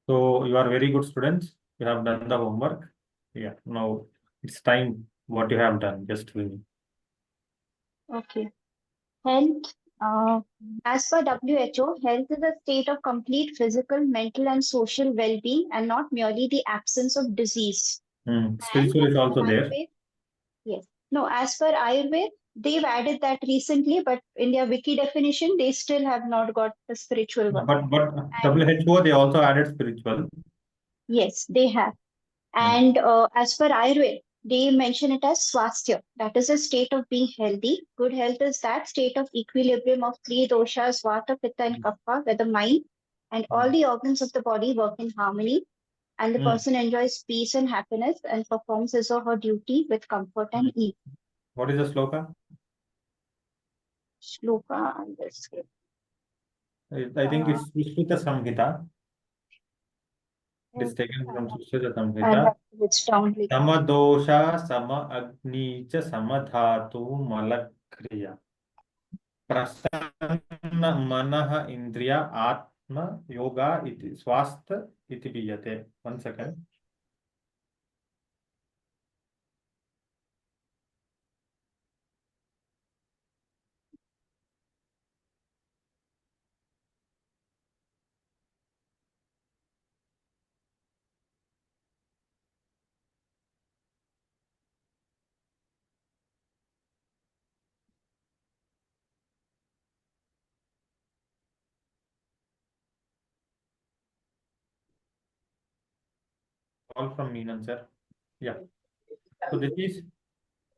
So you are very good students. You have done the homework. Yeah. Now it's time what you have done. Just tell me. Okay. Health, as per WHO, health is a state of complete physical, mental, and social well-being, and not merely the absence of disease. And Spiritual is also there. Ayurveda, yes. No, as per Ayurveda, they've added that recently, but in their wiki definition, they still have not got the spiritual one. But And WHO they also added spiritual. yes, they have. Hmm. And as per Ayurveda, they mention it as swasthya. That is a state of being healthy. Good health is that state of equilibrium of three doshas, vata, pitta, and kapha, where the mind and all Hmm. the organs of the body work in harmony, and the Hmm. person enjoys peace and happiness and performs his or her duty with comfort Hmm. and ease. What is the sloka? Shloka and this. I think Uh, it's Sushruta Samhita. It is I'll taken from Sushruta I'll Samhita. have to it's down later. Samadosha, Sama Agni, cha Samadhatu, Malakriya. प्रसन्न मनः इंद्रिय आत्म योगा इति स्वास्थ्य इति वियते. 1 second. All from Meenan sir. Yeah. So this is,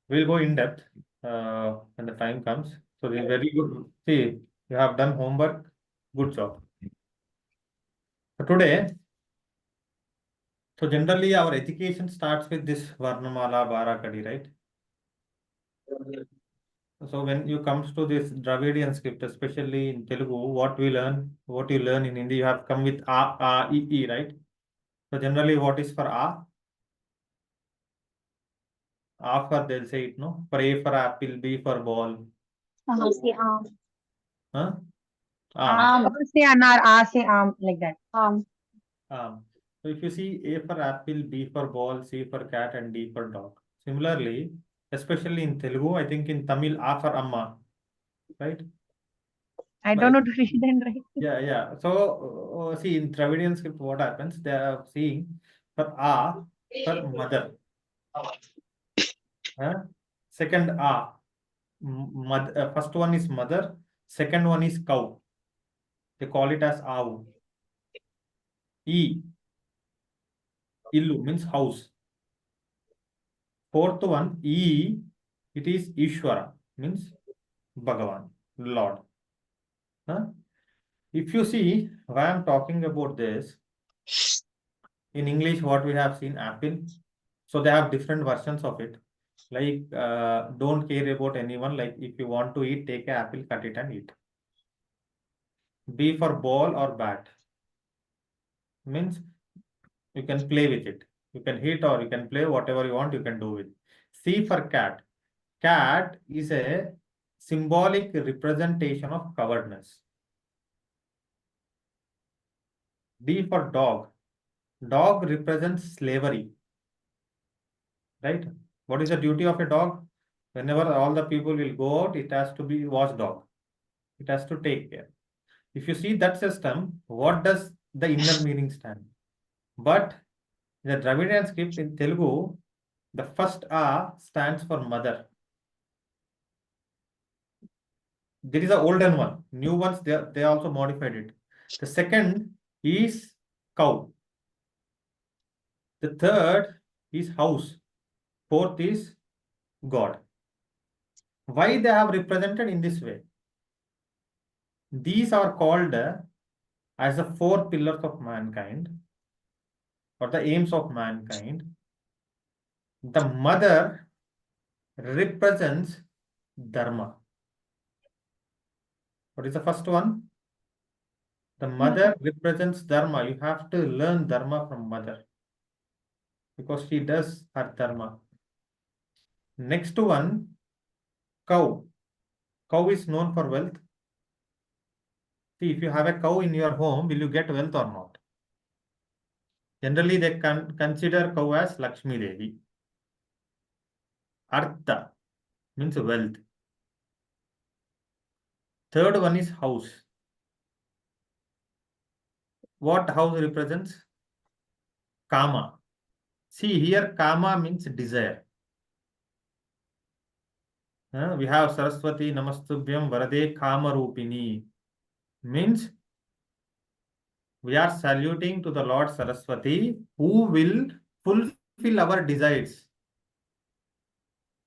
we'll go in depth when the time comes. So this is very good. See, you have done homework. Good job. So today, so generally our education starts with this Varnamala Barakadi, right? So when you comes to this Dravidian script, especially in Telugu, what you learn in Hindi, you have come with E, right? So generally, what is for A for they'll say it, no? For A for apple, B for ball, See, huh? Arm, Say anar, A say like that. arm. So if you see A for apple, B for ball, C for cat, and D for dog. Similarly, especially in Telugu, I think in Tamil, A for amma, right? I don't know to read and write. Yeah. So see in Dravidian script, what happens? They are seeing for A for mother, huh? Second A, mother. First one is mother. Second one is cow. They call it as Avu. E, Illu means house. Fourth one, E, it is Ishvara, means Bhagavan, Lord. Huh? If you see why I'm talking about this, in English, what we have seen, apple. So they have different versions of it. Like, don't care about anyone. Like, if you want to eat, take an apple, cut it and eat. B for ball or bat. Means you can play with it. You can hit or you can play whatever you want, you can do with. C for cat. Cat is a symbolic representation of cowardness. D for dog. Dog represents slavery. Right? What is the duty of a dog? Whenever all the people will go out, it has to be watchdog. It has to take care. If you see that system, what does the inner meaning stand? But the Dravidian script in Telugu, the first A stands for mother. There is an older one. New ones, they also modified it. The second is cow. The third is house. Fourth is God. Why they have represented in this way? These are called as the four pillars of mankind or the aims of mankind. The mother represents dharma. What is the first one? The mother represents dharma. You have to learn dharma from mother because she does her dharma. Next one, cow. Cow is known for wealth. See, if you have a cow in your home, will you get wealth or not? Generally, they consider cow as Lakshmi Devi. Artha means wealth. Third one is house. What house represents? Kama. See here, Kama means desire. We have Saraswati Namastubhyam Varade Kama Rupini. Means we are saluting to the Lord Saraswati who will fulfill our desires.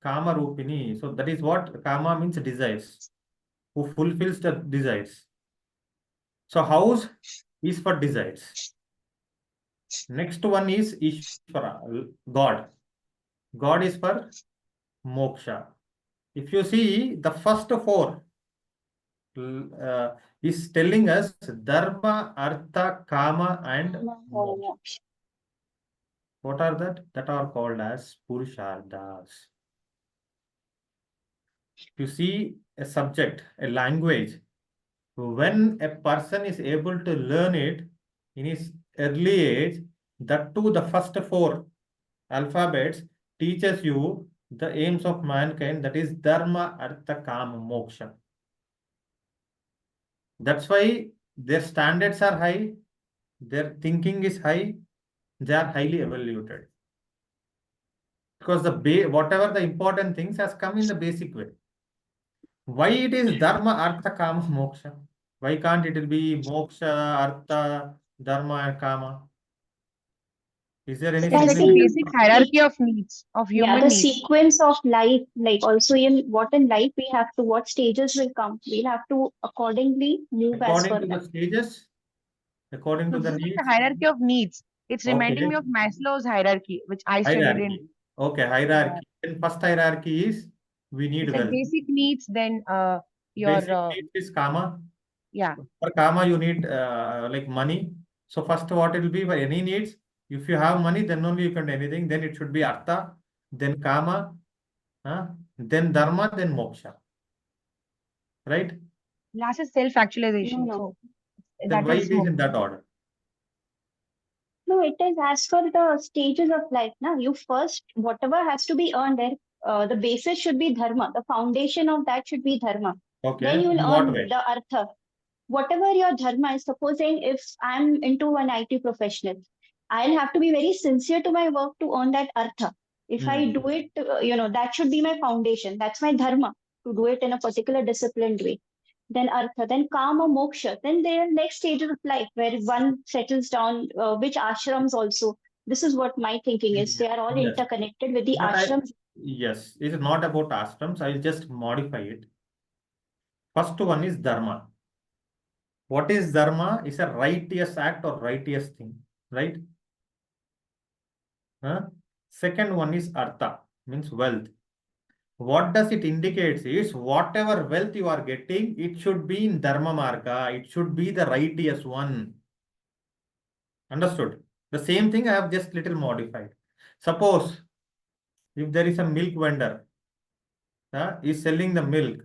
Kama Rupini. So that is what Kama means, desires. Who fulfills the desires. So house is for desires. Next one is Ishvara, God. God is for moksha. If you see the first four is telling us dharma, artha, kama and moksha. What are that? That are called as purusharthas. You see a subject, a language, when a person is able to learn it in his early age, that too the first four alphabets teaches you the aims of mankind, that is dharma, artha, kama, moksha. That's why their standards are high, their thinking is high, they are highly evaluated. Because whatever the important things has come in the basic way. Why it is dharma, artha, kama, moksha? Why can't it be moksha, artha, dharma and kama? Is there any It's like a See, significance? basic hierarchy of needs, of yeah, human the needs. sequence of life, like also in what in life we have to, what stages will come. We'll have to accordingly move as According per to the that. stages, according No, to this the is like a needs. hierarchy of needs. It's reminding me Okay, of Maslow's hierarchy, which I studied in. hierarchy. Okay, Uh, hierarchy. Then first hierarchy is we need it's like wealth. basic needs, then your Basic needs is kama. yeah. For kama, you need like money. So first, what it will be for any needs? If you have money, then only you can do anything. Then it should be artha, then kama, then dharma, then moksha. Right? Last is No, self-actualization. no. So Then that why is it is smoke. in that order? No, it is as per the stages of life. Now, you first, whatever has to be earned there, the basis should be dharma. The foundation of that should be dharma. Then Okay. you will In what earn way? the artha. Whatever your dharma is, supposing if I'm into an IT professional, I'll have to be very sincere to my work to earn that artha. If I Hmm. do it, that should be my foundation. That's my dharma, to do it in a particular disciplined way. Then artha, then kama, moksha. Then there are next stages of life where one settles down, which ashrams also. This is what my thinking is. They are all Yes. interconnected with the But ashrams. yes, it is not about ashrams. I will just modify it. First one is dharma. What is dharma? Is a righteous act or righteous thing, right? Second one is artha, means wealth. What does it indicates is whatever wealth you are getting, it should be in dharma marga. It should be the righteous one. Understood? The same thing I have just little modified. Suppose if there is a milk vendor, is selling the milk,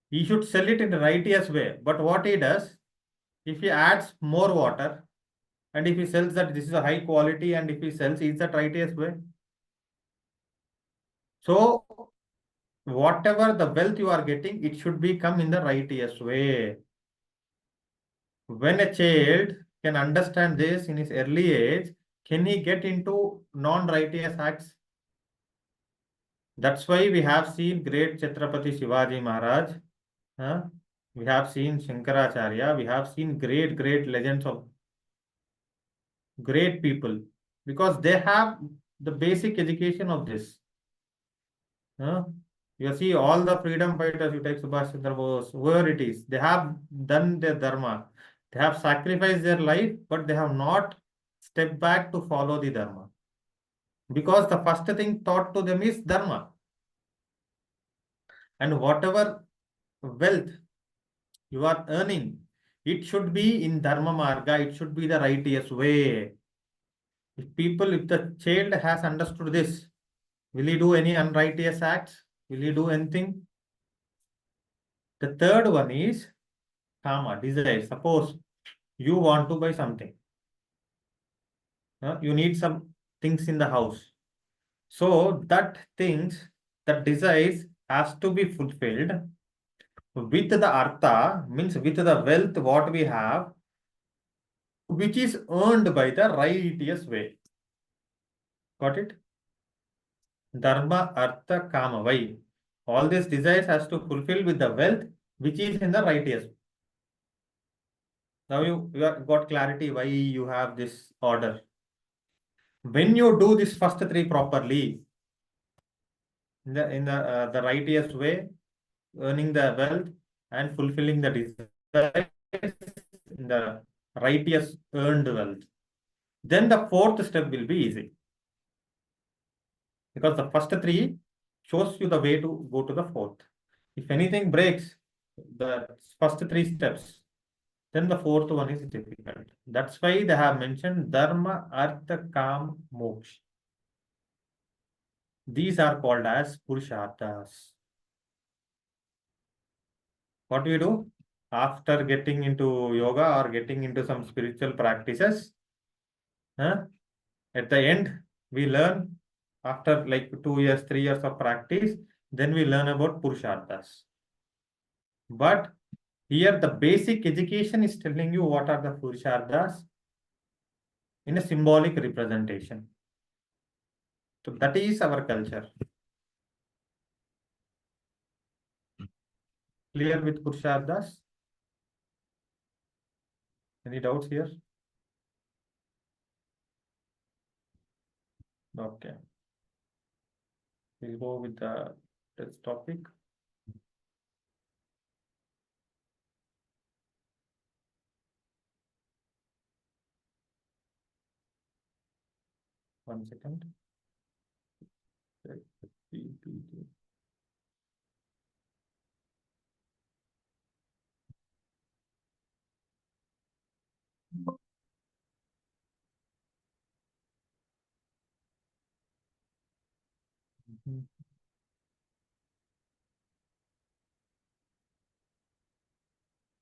he should sell it in the righteous way. But what he does, if he adds more water and if he sells that this is a high quality and if he sells, is that righteous way? So whatever the wealth you are getting, it should be come in the righteous way. When a child can understand this in his early age, can he get into non-righteous acts? That's why we have seen great Chhatrapati Shivaji Maharaj. We have seen Shankaracharya. We have seen great legends of great people because they have the basic education of this. You see all the freedom fighters, you take Subhash Chandra Bose, whoever it is, they have done their dharma. They have sacrificed their life, but they have not stepped back to follow the dharma. Because the first thing taught to them is dharma. And whatever wealth you are earning, it should be in dharma marga, it should be the righteous way. If the child has understood this, will he do any unrighteous acts? Will he do anything? The third one is kama, desire. Suppose you want to buy something. You need some things in the house. So that things, that desires has to be fulfilled with the artha, means with the wealth what we have, which is earned by the righteous way. Got it? Dharma, artha, kama. Why? All these desires has to fulfill with the wealth which is in the righteous. Now you have got clarity why you have this order. When you do this first three properly, in the righteous way, earning the wealth and fulfilling the desires in the righteous earned wealth, then the fourth step will be easy. Because the first three shows you the way to go to the fourth. If anything breaks the first three steps, then the fourth one is difficult. That's why they have mentioned dharma, artha, kam, moksha. These are called as purusharthas. What do you do? After getting into yoga or getting into some spiritual practices, at the end, we learn after like 2 years, 3 years of practice, then we learn about purusharthas. But here the basic education is telling you what are the purusharthas in a symbolic representation. So that is our culture. Clear with purusharthas? Any doubts here? Okay. We'll go with the next topic. One second.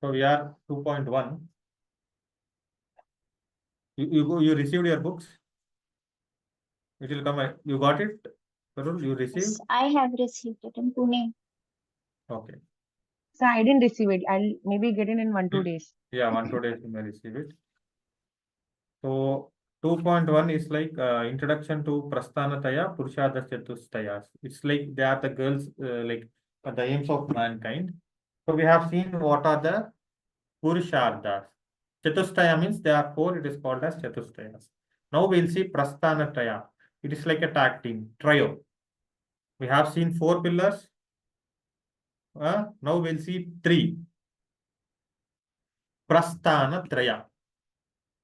So we are 2.1. You received your books? It will come. You got it? Parul, you received? Yes, I have received it in Pune. Okay. So I didn't receive it. I'll maybe get it in 1-2 days. Yeah, 1-2 days you may receive it. So 2.1 is like introduction to Prasthanataya, Purushadha Chatustayas. It's like they are the girls, like the aims of mankind. So we have seen what are the Purusharthas. Chatustaya means there are 4, it is called as Chatustayas. Now we'll see Prasthanataya. It is like a tag team, trio. We have seen 4 pillars. Now we'll see 3. Prasthanatraya.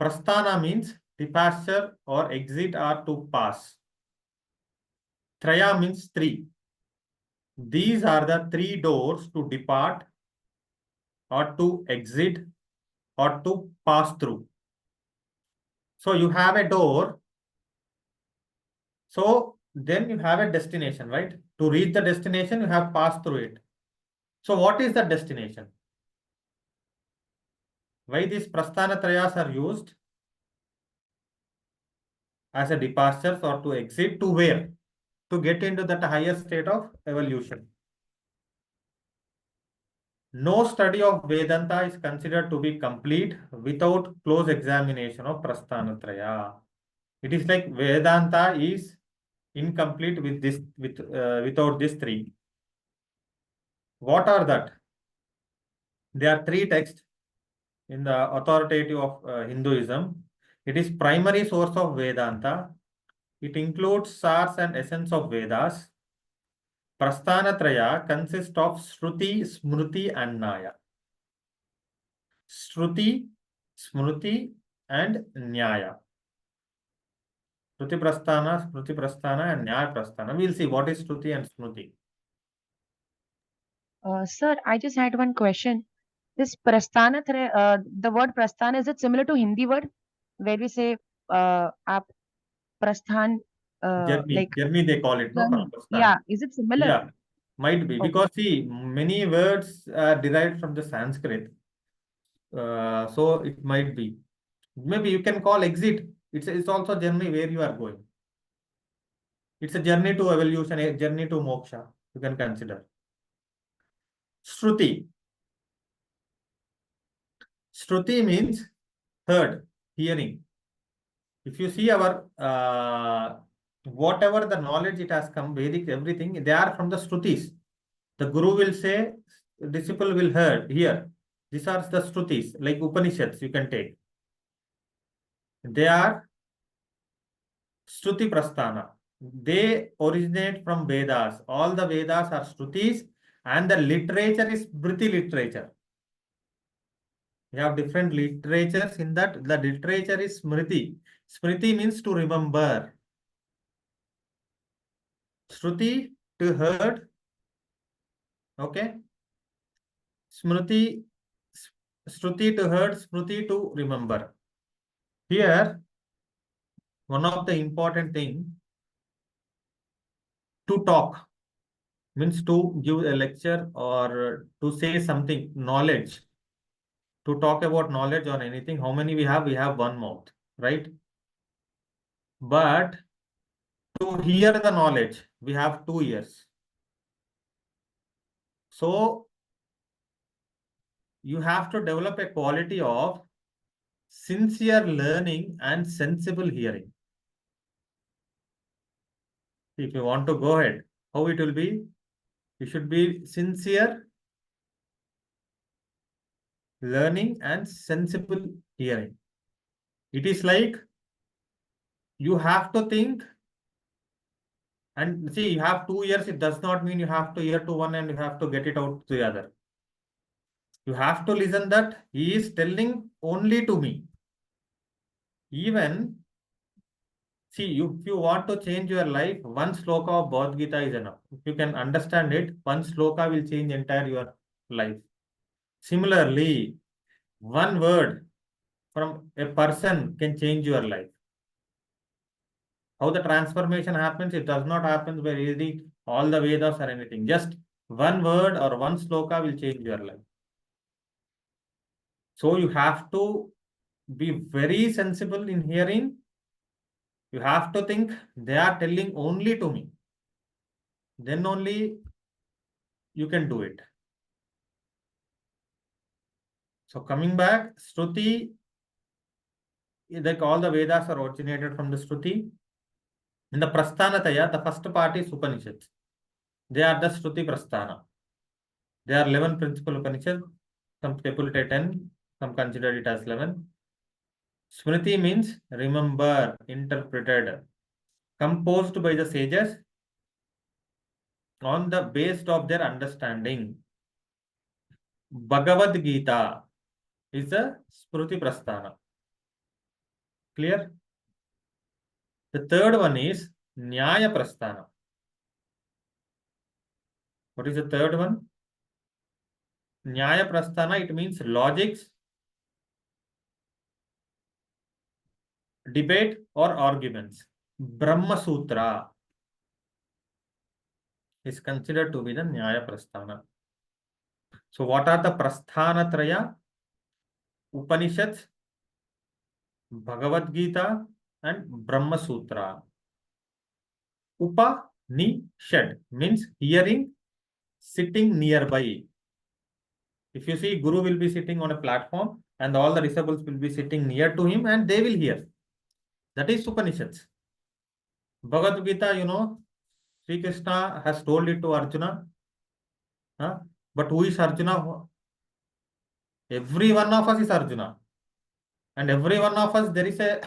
Prasthana means departure or exit or to pass. Traya means 3. These are the 3 doors to depart or to exit or to pass through. So you have a door. So then you have a destination, right? To reach the destination, you have passed through it. So what is the destination? Why these Prasthana Trayas are used as a departure or to exit to where? To get into that higher state of evolution. No study of Vedanta is considered to be complete without close examination of Prasthanatraya. It is like Vedanta is incomplete with this, without these 3. What are that? There are 3 texts in the authoritative of Hinduism. It is primary source of Vedanta. It includes source and essence of Vedas. Prasthanatraya consists of Shruti, Smruti and Naya. Shruti, Smruti and Nyaya. Shruti Prasthana, Smruti Prasthana and Nyaya Prasthana. We'll see what is Shruti and Smruti. Sir, I just had one question. This the word prasthana, is it similar to Hindi word where we say aap prasthan, like Journey they call it, no? journey? Prasthana. Yeah, is it similar? Yeah, might be. Okay. Because see, many words are derived from the Sanskrit. So it might be. Maybe you can call exit. It's also a journey where you are going. It's a journey to evolution, a journey to moksha. You can consider. Shruti. Shruti means heard, hearing. If you see our whatever the knowledge it has come, Vedic, everything, they are from the Shrutis. The Guru will say, disciple will hear. These are the Shrutis, like Upanishads, you can take. They are Shruti Prasthana. They originate from Vedas. All the Vedas are Shrutis, and the literature is Smriti literature. We have different literatures. In that, the literature is Smriti. Smriti means to remember. Shruti, to heard. Okay. Smriti, Shruti to heard, Smriti to remember. Here, one of the important thing, to talk means to give a lecture or to say something, knowledge. To talk about knowledge or anything, how many we have? We have one mouth, right? But to hear the knowledge, we have 2 ears. So you have to develop a quality of sincere learning and sensible hearing. If you want to go ahead, how it will be? You should be sincere learning and sensible hearing. It is like you have to think, and see, you have 2 ears. It does not mean you have to hear to one and you have to get it out to the other. You have to listen that he is telling only to me. Even, see, if you want to change your life, one sloka of Bhagavad Gita is enough. If you can understand it, one sloka will change entire your life. Similarly, one word from a person can change your life. How the transformation happens, it does not happen by reading all the Vedas or anything. Just one word or one sloka will change your life. So you have to be very sensible in hearing. You have to think they are telling only to me. Then only you can do it. So coming back, Shruti, like all the Vedas are originated from the Shruti. In the Prasthanataya, the first part is Upanishads. They are the Shruti Prasthana. There are 11 principal Upanishads. Some people take 10, some consider it as 11. Smriti means remember, interpreted, composed by the sages on the basis of their understanding. Bhagavad Gita is a Smriti Prasthana. Clear? The third one is Nyaya Prasthana. What is the third one? Nyaya Prasthana, it means logics, debate or arguments. Brahma Sutra is considered to be the Nyaya Prasthana. So what are the Prasthana Traya? Upanishads, Bhagavad Gita and Brahma Sutra. Upanishad means hearing, sitting nearby. If you see, Guru will be sitting on a platform and all the disciples will be sitting near to him and they will hear. That is Upanishads. Bhagavad Gita, Sri Krishna has told it to Arjuna. But who is Arjuna? Every one of us is Arjuna. And every one of us, there is a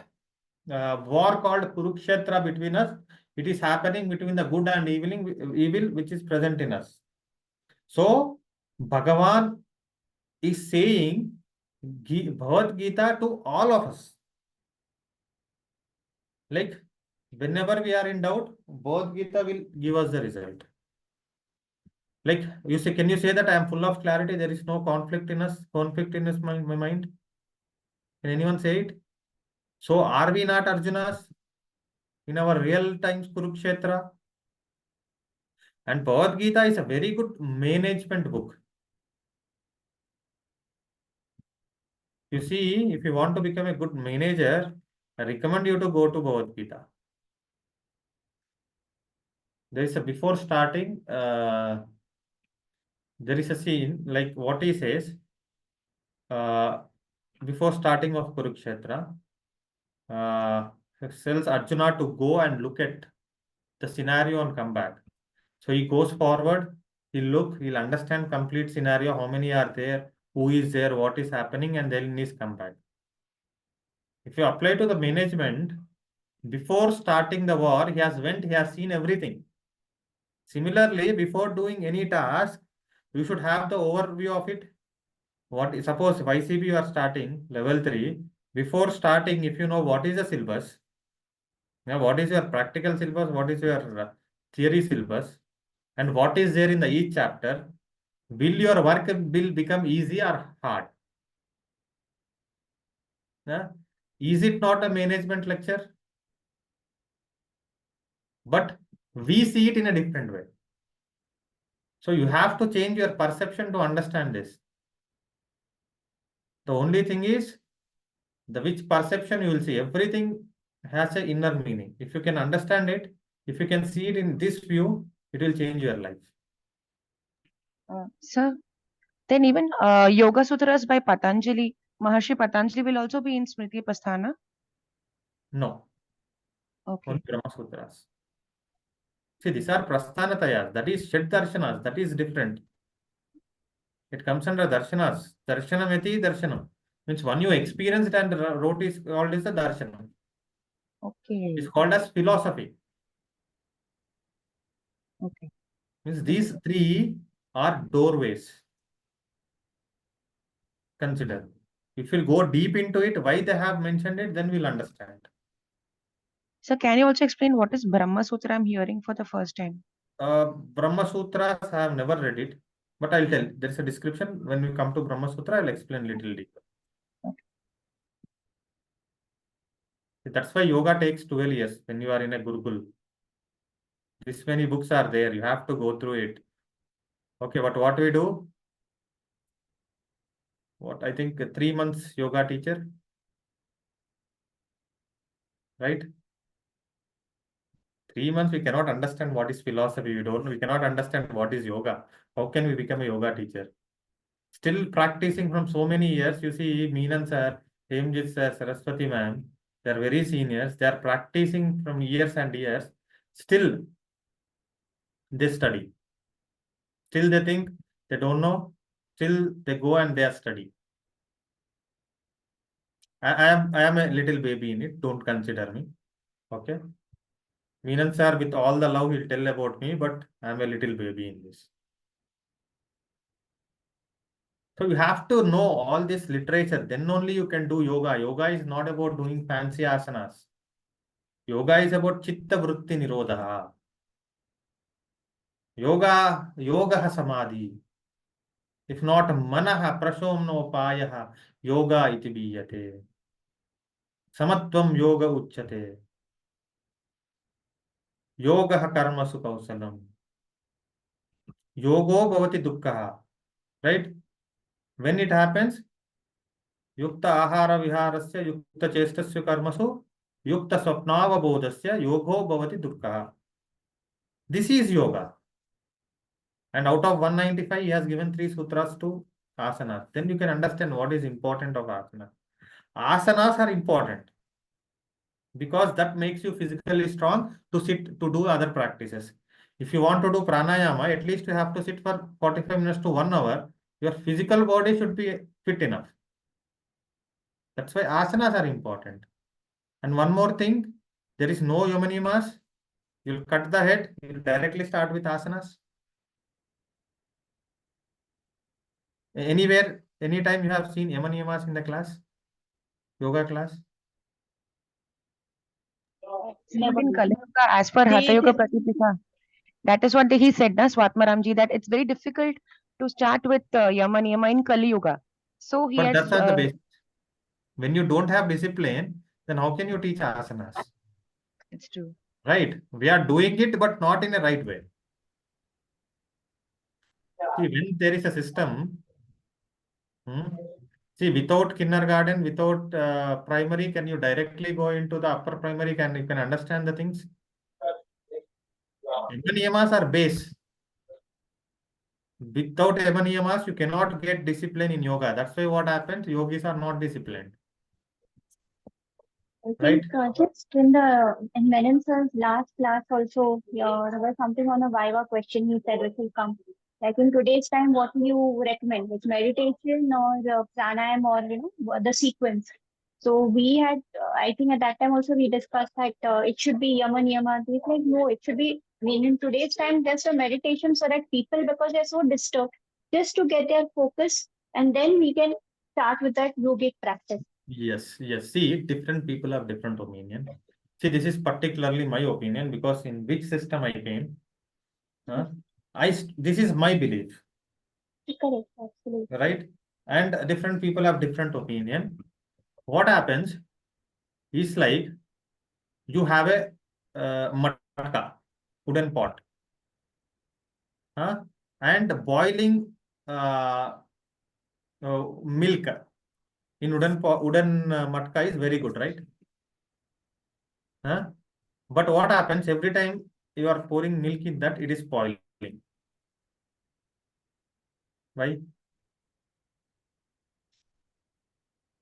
war called Kurukshetra between us. It is happening between the good and evil which is present in us. So, Bhagavan is saying Bhagavad Gita to all of us. Like, whenever we are in doubt, Bhagavad Gita will give us the result. Like, you say, can you say that I am full of clarity? There is no conflict in my mind. Can anyone say it? So, are we not Arjunas in our real times Kurukshetra? And Bhagavad Gita is a very good management book. You see, if you want to become a good manager, I recommend you to go to Bhagavad Gita. There is a before starting, there is a scene like what he says uh, before starting of Kurukshetra. Tells Arjuna to go and look at the scenario and come back. So he goes forward, he'll understand complete scenario, how many are there, who is there, what is happening, and then he's come back. If you apply to the management, before starting the war, he has seen everything. Similarly, before doing any task, you should have the overview of it. Suppose YCB you are starting level 3, before starting, if you know what is the syllabus, now what is your practical syllabus, what is your theory syllabus, and what is there in the each chapter, will your work will become easy or hard? Is it not a management lecture? But we see it in a different way. So you have to change your perception to understand this. The only thing is the which perception you will see. Everything has an inner meaning. If you can understand it, if you can see it in this view, it will change your life. Sir, then even Yoga Sutras by Patanjali, Maharshi Patanjali will also be in Smriti Prasthana? No, Okay. only Brahma Sutras. See, these are Prasthanatayas, that is Shed Darshanas, that is different. It comes under Darshanas. Darshanameti Darshanam. Means one you experienced and wrote is called as the Darshanam. Okay. It's called as philosophy. Okay. Means these three are doorways. Consider. If we'll go deep into it, why they have mentioned it, then we'll understand. So can you also explain what is Brahma Sutra? I'm hearing for the first time. Brahma Sutras, I have never read it, but I'll tell. There is a description. When we come to Brahma Sutra, I'll explain little deeper. That's why yoga takes 12 years when you are in a Gurukul. This many books are there. You have to go through it. Okay, but what we do? What I think 3 months yoga teacher, right? 3 months we cannot understand what is philosophy. We cannot understand what is yoga. How can we become a yoga teacher? Still practicing from so many years. You see, Meenan sir, Hemjit sir, Saraswati ma'am, they are very seniors. They are practicing from years and years. Still, they study. Still, they think they don't know. Still, they go and they are study. I am a little baby in it. Don't consider me. Okay. Meenan sir, with all the love, he'll tell about me, but I am a little baby in this. So you have to know all this literature. Then only you can do yoga. Yoga is not about doing fancy asanas. Yoga is about chitta vritti nirodha. Yoga samadhi. If not manaha prashomnopayah yoga iti biyate. Samatvam yoga uchyate. Yoga karmasu kausalam. Yogo bhavati dukkha. Right? When it happens, yukta ahara viharasya yukta chestasya karmasu yukta swapnavabodhasya yogo bhavati dukkha. This is yoga. And out of 195, he has given 3 sutras to asanas. Then you can understand what is important of asana. Asanas are important because that makes you physically strong to sit to do other practices. If you want to do pranayama, at least you have to sit for 45 minutes to 1 hour. Your physical body should be fit enough. That's why asanas are important. And one more thing, there is no yamaniyamas. You'll cut the head, you'll directly start with asanas. Anywhere, anytime you have seen yamaniyamas in the class, yoga class? But in Kali Yuga, as per Hatha Yoga Pratipika, that is what he said, na, Swatmaramji, that it's very difficult to start with Yama Niyama in Kali Yuga. So he But has, that's not the basic. When you don't have discipline, then how can you teach asanas? it's true. Right? We are doing it, but not in a right way. See, when there is a system, See, without kindergarten, without primary, can you directly go into the upper primary? You can understand the things? Niyamas are base. Without niyamas, you cannot get discipline in yoga. That's why what happens? Yogis are not disciplined. I Right? think just in Menon sir's last class also, there was something on a Viva question he said which will come. Like in today's time, what do you recommend? Like meditation or pranayam or the sequence? So we had, I think at that time also we discussed that it should be yama niyama. We like no, it should be. I mean, in today's time, just a meditation so that people, because they're so disturbed, just to get their focus, and then we can start with that yogic practice. Yes, yes. See, different people have different opinion. See, this is particularly my opinion because in which system I came, this is my belief, Correct, absolutely. right? And different people have different opinion. What happens is like you have a matka, wooden pot, and boiling milk in wooden matka is very good, right? But what happens every time you are pouring milk in that, it is spoiling. Why?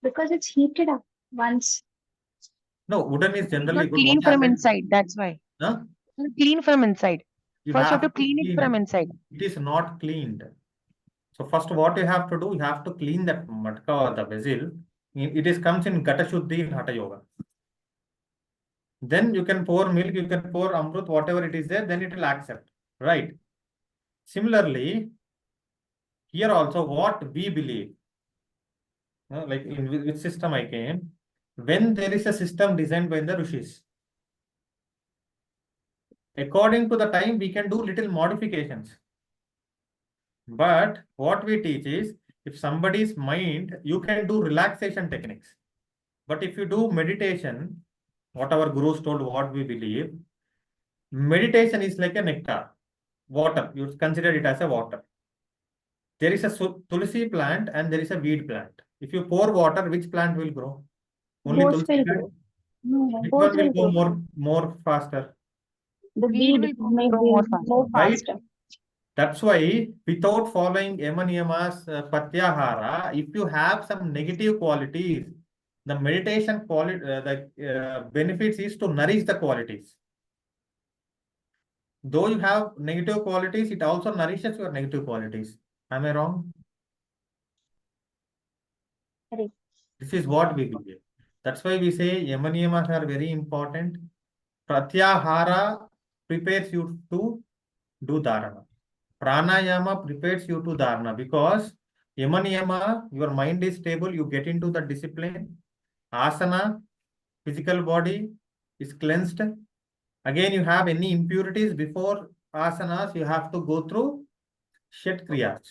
Because it's heated up once. No, wooden is It's generally not good. clean What from happens? inside. That's why. Huh? It's not clean from inside. You First, you have have to to clean it clean from it. inside. It is not cleaned. So first, what you have to do, you have to clean that matka or the vessel. It is comes in Gata Shuddhi in Hatha Yoga. Then you can pour milk, you can pour amrut, whatever it is there, then it will accept. Right. Similarly, here also what we believe, like in which system I came, when there is a system designed by the Rishis, according to the time, we can do little modifications. But what we teach is, if somebody's mind, you can do relaxation techniques. But if you do meditation, what our gurus told, what we believe, meditation is like a nectar, water. You consider it as a water. There is a tulsi plant and there is a weed plant. If you pour water, which plant will grow? Only Both tulsi will plant. grow. No, Which both one will will go grow. more faster? The Weed weed will may grow be more faster. more Right? faster. That's why without following yama niyamas, pratyahara, if you have some negative qualities, the meditation quality, the benefits is to nourish the qualities. Though you have negative qualities, it also nourishes your negative qualities. Am I wrong? Correct. This is what we believe. That's why we say yama niyamas are very important. Pratyahara prepares you to do dharana. Pranayama prepares you to dharana because yama niyama, your mind is stable, you get into the discipline. Asana, physical body is cleansed. Again, you have any impurities before asanas, you have to go through Shat Kriyas.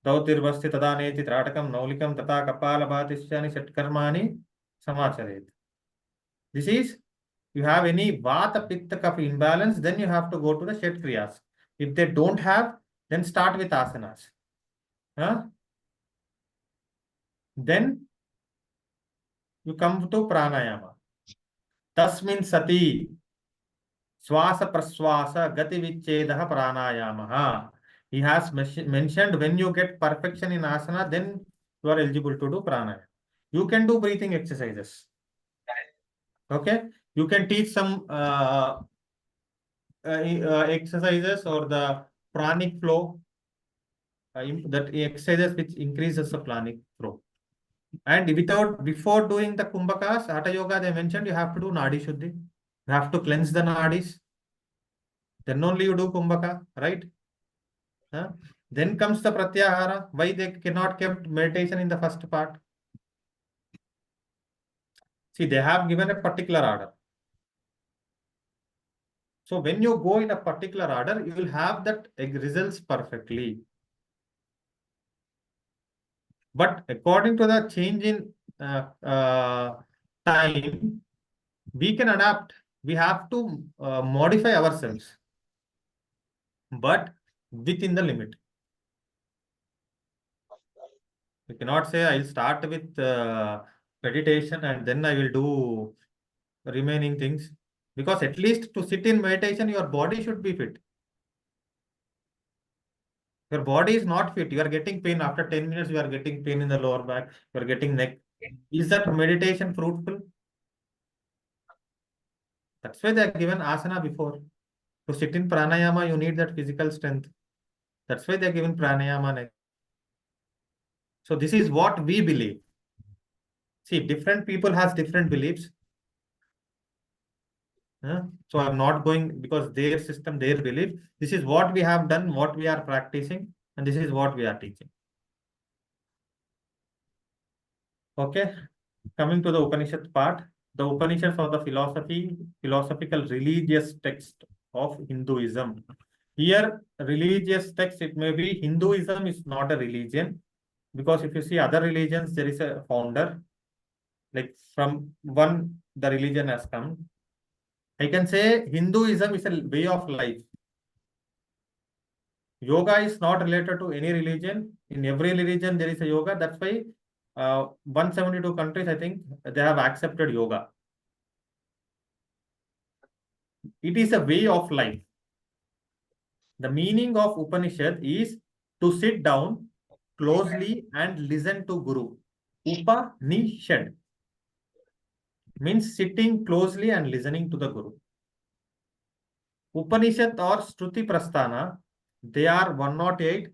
Dautirvasti tadaneti tratakam naulikam tata kapalabhatishyani Shatkarmani samacharet. This is, you have any Vata Pitta Kapha imbalance, then you have to go to the Shat Kriyas. If they don't have, then start with asanas. Then you come to pranayama. Tasmin sati swasa praswasa gati vichedah pranayama. He has mentioned when you get perfection in asana, then you are eligible to do pranayama. You can do breathing exercises. Okay, you can teach some exercises or the pranic flow, that exercises which increases the pranic flow. And before doing the kumbhakas, Hatha Yoga, they mentioned you have to do Nadi Shuddhi. You have to cleanse the Nadis. Then only you do kumbhaka, right? Then comes the Pratyahara. Why they cannot kept meditation in the first part? See, they have given a particular order. So when you go in a particular order, you will have that results perfectly. But according to the change in time, we can adapt. We have to modify ourselves, but within the limit. You cannot say I'll start with meditation and then I will do remaining things. Because at least to sit in meditation, your body should be fit. Your body is not fit. You are getting pain after 10 minutes. You are getting pain in the lower back. You are getting neck. Is that meditation fruitful? That's why they are given asana before. To sit in pranayama, you need that physical strength. That's why they are given pranayama next. So this is what we believe. See, different people has different beliefs. So I'm not going because their system, their belief. This is what we have done, what we are practicing, and this is what we are teaching. Okay, coming to the Upanishad part. The Upanishads are the philosophical religious text of Hinduism. Here, religious text, it may be Hinduism is not a religion because if you see other religions, there is a founder. Like from one, the religion has come. I can say Hinduism is a way of life. Yoga is not related to any religion. In every religion, there is a yoga. That's why 172 countries, I think, they have accepted yoga. It is a way of life. The meaning of Upanishad is to sit down closely and listen to Guru. Upanishad means sitting closely and listening to the Guru. Upanishad or Shruti Prasthana, they are 108,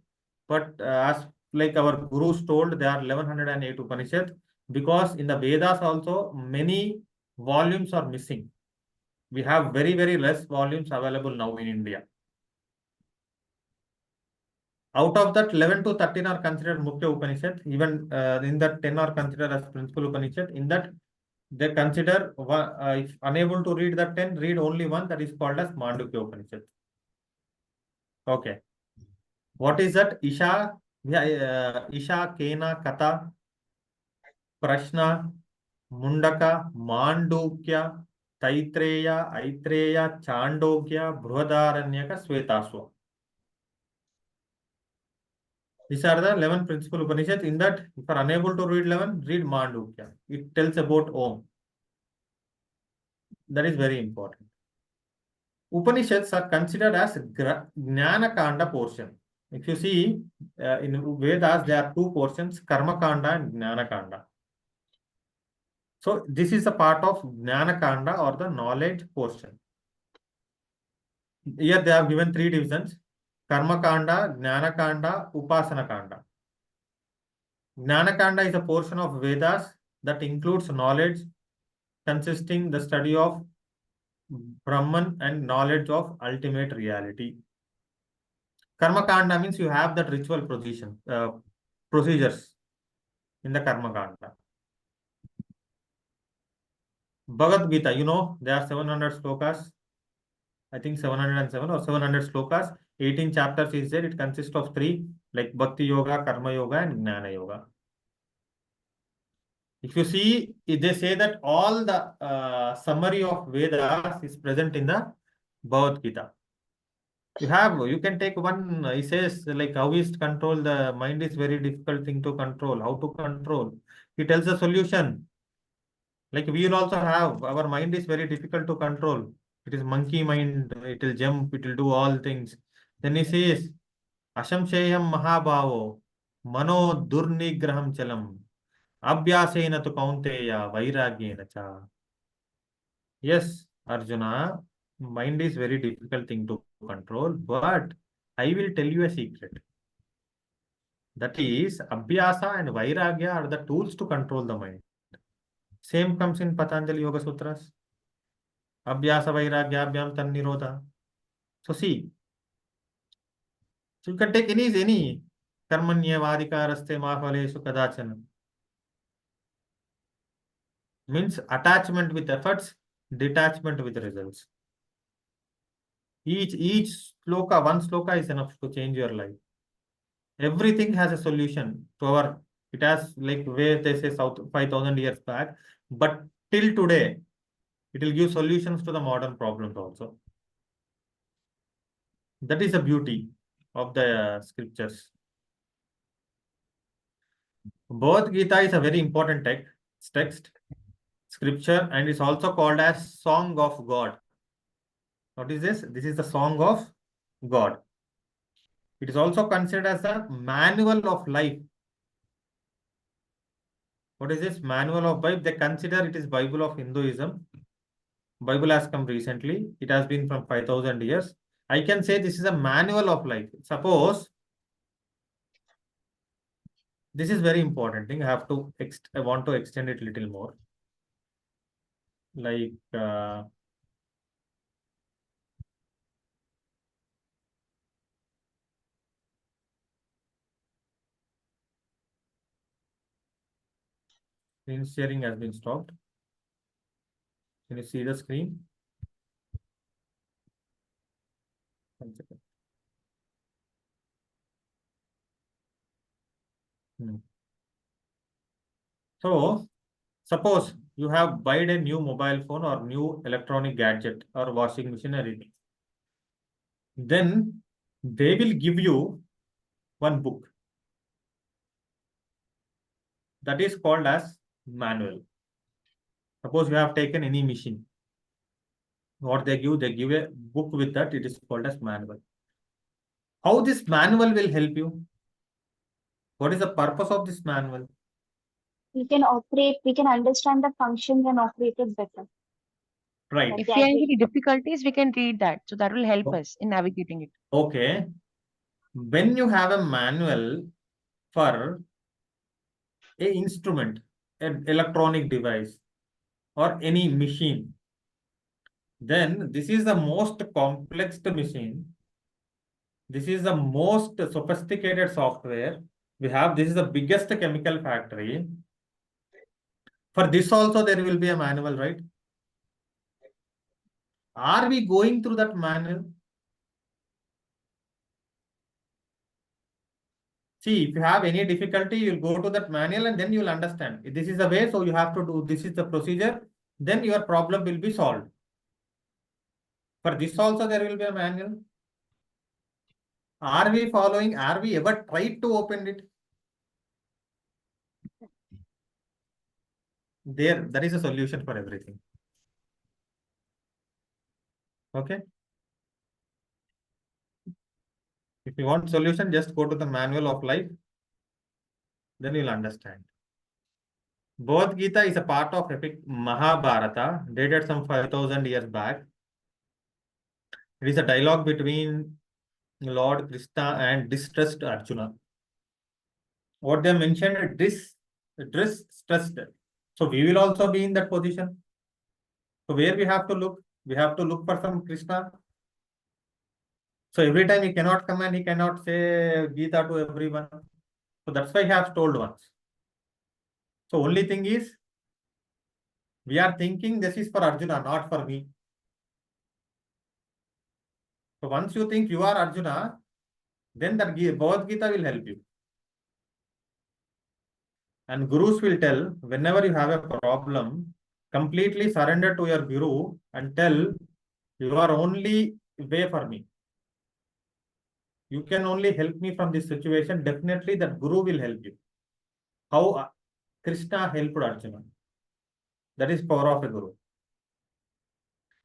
but as like our gurus told, they are 1108 Upanishads because in the Vedas also many volumes are missing. We have very, very less volumes available now in India. Out of that, 11 to 13 are considered Mukhya Upanishad. Even in that 10 are considered as principal Upanishad. In that, they consider, if unable to read the 10, read only one that is called as Mandukya Upanishad. Okay. What is that? Isha, Isha, Kena, Kata, Prashna, Mundaka, Mandukya, Taitreya, Aitreya, Chandogya, Bruhadaranyaka, Svetaswa. These are the 11 principal Upanishads. In that, if you are unable to read 11, read Mandukya. It tells about Om. That is very important. Upanishads are considered as Jnana Kanda portion. If you see in Vedas, there are two portions, Karma Kanda and Jnana Kanda. So this is a part of Jnana Kanda or the knowledge portion. Here they have given three divisions, Karma Kanda, Jnana Kanda, Upasana Kanda. Jnana Kanda is a portion of Vedas that includes knowledge consisting the study of Brahman and knowledge of ultimate reality. Karma Kanda means you have that ritual procedures in the Karma Kanda. Bhagavad Gita, you know, there are 700 slokas. I think 707 or 700 slokas. 18 chapters is there. It consists of three, like Bhakti Yoga, Karma Yoga, and Jnana Yoga. If you see, they say that all the summary of Vedas is present in the Bhagavad Gita. You can take one, he says, like how is control, the mind is very difficult thing to control. How to control? He tells a solution. Like we will also have, our mind is very difficult to control. It is monkey mind, it will jump, it will do all things. Then he says, Ashamshayam Mahabhavo, Mano Durnigraham Chalam, Abhyasena tu Kaunteya, Vairagyena cha. Yes, Arjuna, mind is very difficult thing to control, but I will tell you a secret. That is, Abhyasa and Vairagya are the tools to control the mind. Same comes in Patanjali Yoga Sutras. Abhyasa Vairagyabhyam Tannirodha. So see, so you can take any Karmanyavadikaraste Mahaleshu Kadachana. Means attachment with efforts, detachment with results. Each sloka, one sloka is enough to change your life. Everything has a solution to our, it has like where they say 5,000 years back, but till today, it will give solutions to the modern problems also. That is the beauty of the scriptures. Bhagavad Gita is a very important text, scripture, and is also called as Song of God. What is this? This is the Song of God. It is also considered as a manual of life. What is this? Manual of life. They consider it is Bible of Hinduism. Bible has come recently. It has been from 5,000 years. I can say this is a manual of life. Suppose this is very important thing. I want to extend it a little more. Like screen sharing has been stopped. Can you see the screen? 1 second. So suppose you have bought a new mobile phone or new electronic gadget or washing machine or anything. Then they will give you one book that is called as manual. Suppose you have taken any machine. What they give a book with that. It is called as manual. How this manual will help you? What is the purpose of this manual? We can understand the functions and operate it better. Right. If we have any difficulties, we can read that. So that will help us in navigating it. Okay. When you have a manual for an instrument, an electronic device, or any machine, then this is the most complex machine. This is the most sophisticated software we have. This is the biggest chemical factory. For this also there will be a manual, right? Are we going through that manual? See, if you have any difficulty, you'll go to that manual and then you'll understand. This is the way, so you have to do, this is the procedure, then your problem will be solved. For this also there will be a manual. Are we following? Are we ever tried to open it? There is a solution for everything. Okay. If you want solution, just go to the manual of life. Then you'll understand. Bhagavad Gita is a part of epic Mahabharata, dated some 5,000 years back. It is a dialogue between Lord Krishna and distressed Arjuna. What they mentioned, distressed. So we will also be in that position. So where we have to look? We have to look for some Krishna. So every time he cannot come and he cannot say Gita to everyone. So that's why he has told once. So only thing is, we are thinking this is for Arjuna, not for me. So once you think you are Arjuna, then that Bhagavad Gita will help you. And gurus will tell, whenever you have a problem, completely surrender to your guru and tell, you are only way for me. You can only help me from this situation. Definitely that guru will help you. How Krishna helped Arjuna. That is power of a guru.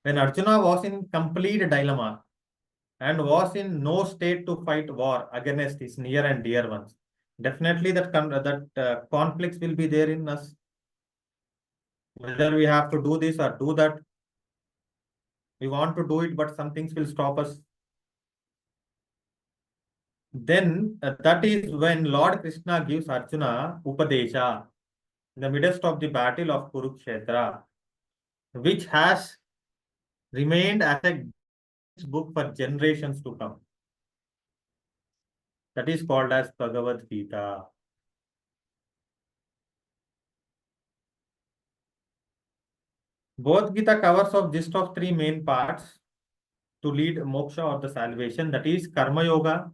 When Arjuna was in complete dilemma and was in no state to fight war against his near and dear ones, definitely that conflicts will be there in us. Whether we have to do this or do that, we want to do it, but some things will stop us. Then that is when Lord Krishna gives Arjuna Upadesha in the midst of the battle of Kurukshetra, which has remained as a book for generations to come. That is called as Bhagavad Gita. Bhagavad Gita covers of gist of three main parts to lead moksha or the salvation. That is Karma Yoga,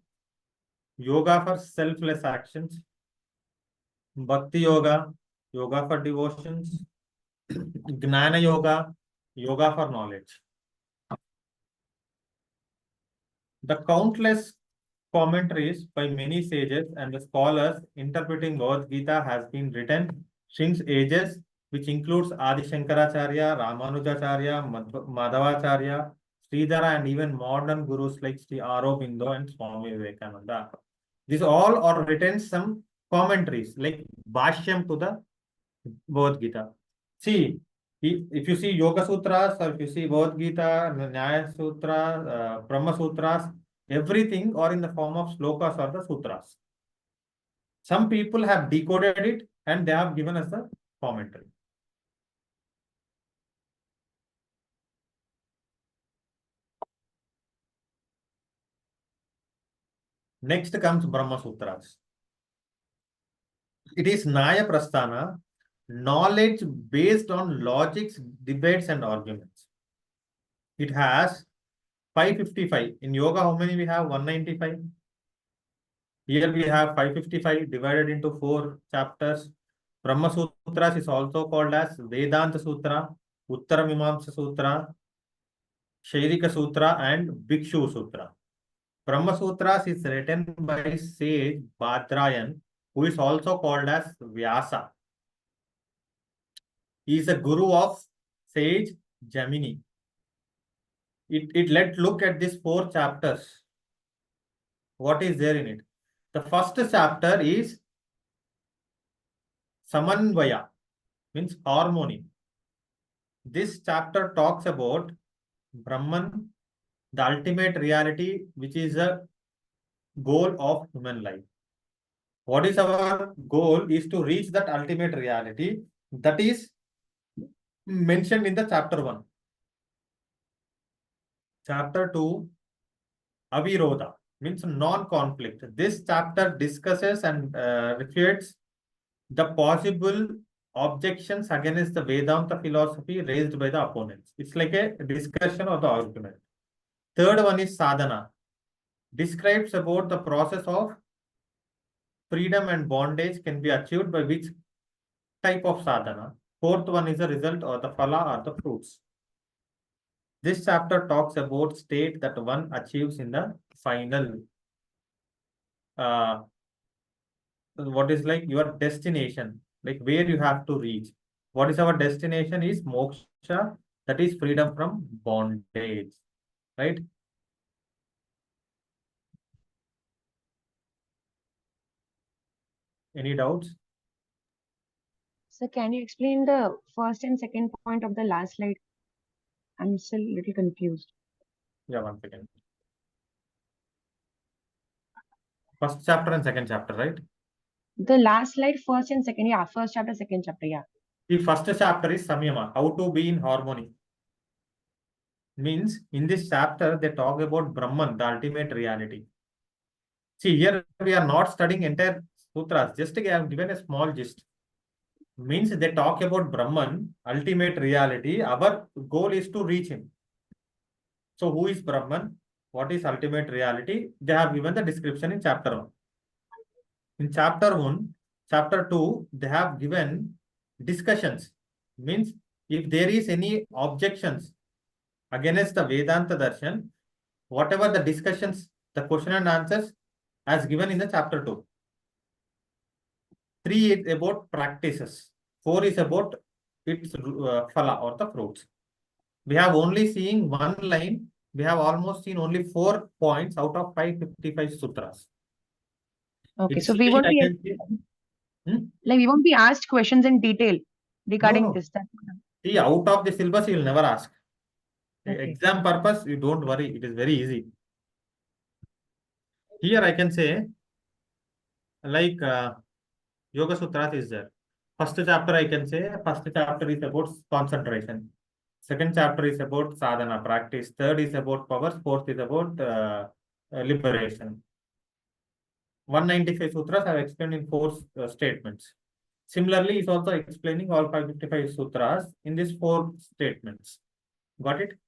Yoga for selfless actions, Bhakti Yoga, Yoga for devotions, Gnana Yoga, Yoga for knowledge. The countless commentaries by many sages and the scholars interpreting Bhagavad Gita has been written since ages, which includes Adi Shankaracharya, Ramanujacharya, Madhavacharya, Sridhara, and even modern gurus like Sri Aurobindo and Swami Vivekananda. These all are written some commentaries like Bhashyam to the Bhagavad Gita. See, if you see Yoga Sutras or if you see Bhagavad Gita, Nyaya Sutra, Brahma Sutras, everything are in the form of slokas or the sutras. Some people have decoded it and they have given us the commentary. Next comes Brahma Sutras. It is Nyaya Prasthana, knowledge based on logics, debates, and arguments. It has 555. In yoga, how many we have? 195. Here we have 555 divided into 4 chapters. Brahma Sutras is also called as Vedanta Sutra, Uttara Mimamsa Sutra, Shairika Sutra, and Bhikshu Sutra. Brahma Sutras is written by sage Bhadrayan, who is also called as Vyasa. He is a guru of sage Jamini. Let's look at these 4 chapters. What is there in it? The first chapter is Samanvaya, means harmony. This chapter talks about Brahman, the ultimate reality, which is a goal of human life. What is our goal? Is to reach that ultimate reality that is mentioned in the chapter 1. Chapter 2, Avirodha, means non-conflict. This chapter discusses and refutes the possible objections against the Vedanta philosophy raised by the opponents. It's like a discussion or the argument. Third one is Sadhana. Describes about the process of freedom and bondage can be achieved by which type of sadhana. Fourth one is the result or the phala or the fruits. This chapter talks about state that one achieves in the final. What is like your destination, like where you have to reach. What is our destination is moksha, that is freedom from bondage, right? Any doubts? So can you explain the first and second point of the last slide? I'm still a little confused. Yeah, 1 second. First chapter and second chapter, right? The last slide, first and second, yeah, first chapter, second chapter, yeah. The first chapter is Samyama, how to be in harmony. Means in this chapter, they talk about Brahman, the ultimate reality. See, here we are not studying entire sutras, just I have given a small gist. Means they talk about Brahman, ultimate reality. Our goal is to reach him. So who is Brahman? What is ultimate reality? They have given the description in chapter 1. In chapter 1, chapter 2, they have given discussions. Means if there is any objections against the Vedanta Darshan, whatever the discussions, the question and answers as given in the chapter 2. 3 is about practices. 4 is about its phala or the fruits. We have only seen one line. We have almost seen only 4 points out of 555 sutras. Okay, It's so we like, won't I be can say, like we won't be asked questions in detail regarding No. this. See, out of the syllabus, you will never ask. Okay. Exam purpose, you don't worry. It is very easy. Here I can say, like Yoga Sutras is there. First chapter I can say, first chapter is about concentration. Second chapter is about sadhana, practice. Third is about powers. Fourth is about liberation. 195 sutras are explained in 4 statements. Similarly, is also explaining all 555 sutras in these 4 statements. Got it?